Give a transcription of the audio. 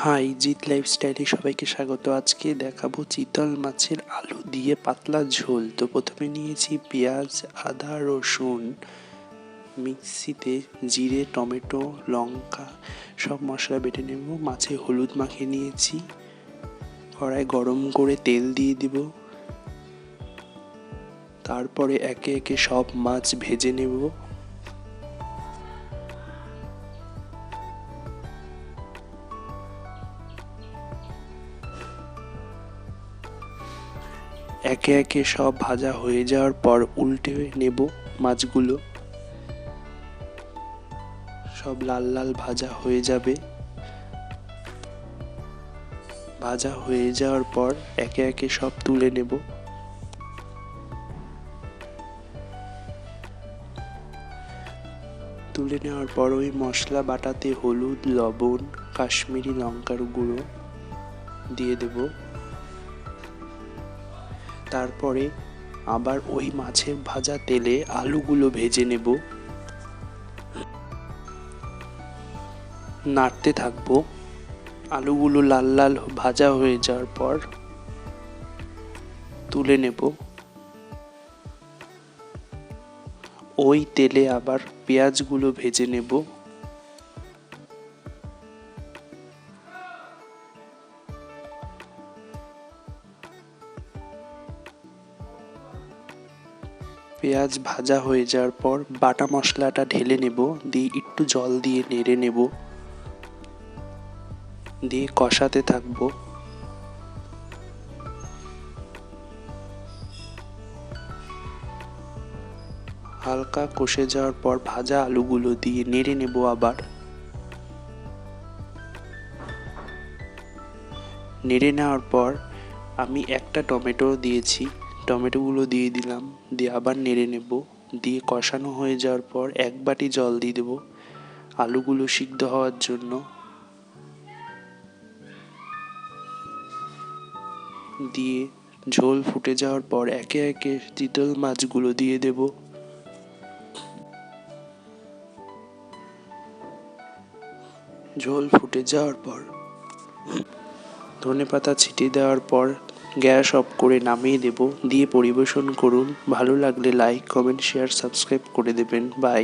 High, Jeet লাইফস্টাইলে সবাইকে স্বাগত। আজকে দেখাবো চিতল মাছের আলু দিয়ে পাতলা ঝোল। তো প্রথমে নিয়েছি পেঁয়াজ, আদা, রসুন, মিক্সিতে জিরে, টমেটো, লঙ্কা সব মশলা বেটে নেব। মাছে হলুদ মাখিয়ে নিয়েছি। কড়াই গরম করে তেল দিয়ে দিব। তারপরে একে একে সব মাছ ভেজে নেব। একে একে সব ভাজা হয়ে যাওয়ার পর উল্টে নেব মাছগুলো। সব লাল লাল ভাজা হয়ে যাবে। ভাজা হয়ে যাওয়ার পর একে একে সব তুলে নেব। তুলে নেওয়ার পর ওই মশলা বাটাতে হলুদ, লবণ, কাশ্মীরি লঙ্কার গুঁড়ো দিয়ে দেব। তারপরে আবার ওই মাছের ভাজা তেলে আলুগুলো ভেজে নেব। নাড়তে থাকবো। আলুগুলো লাল লাল ভাজা হয়ে যাওয়ার পর তুলে নেব। ওই তেলে আবার পেঁয়াজগুলো ভেজে নেব। পেঁয়াজ ভাজা হয়ে যাওয়ার পর বাটা মশলাটা ঢেলে নেব, দিয়ে একটু জল দিয়ে নেড়ে নেব, দিয়ে কষাতে থাকবো। হালকা কষে যাওয়ার পর ভাজা আলুগুলো দিয়ে নেড়ে নেব। আবার নেড়ে নেওয়ার পর আমি একটা টমেটো দিয়েছি, টমেটোগুলো দিয়ে দিলাম, দিয়ে আবার নেড়ে নেব। দিয়ে কষানো হয়ে যাওয়ার পর এক বাটি জল দিয়ে দেব আলুগুলো সিদ্ধ হওয়ার জন্য। দিয়ে ঝোল ফুটে যাওয়ার পর একে একে চিতল মাছগুলো দিয়ে দেব। ঝোল ফুটে যাওয়ার পর ধনেপাতা ছিটিয়ে দেওয়ার পর গ্যাস অফ করে নামিয়ে দেব। দিয়ে পরিবেশন করুন। ভালো লাগলে লাইক, কমেন্ট, শেয়ার, সাবস্ক্রাইব করে দেবেন। বাই।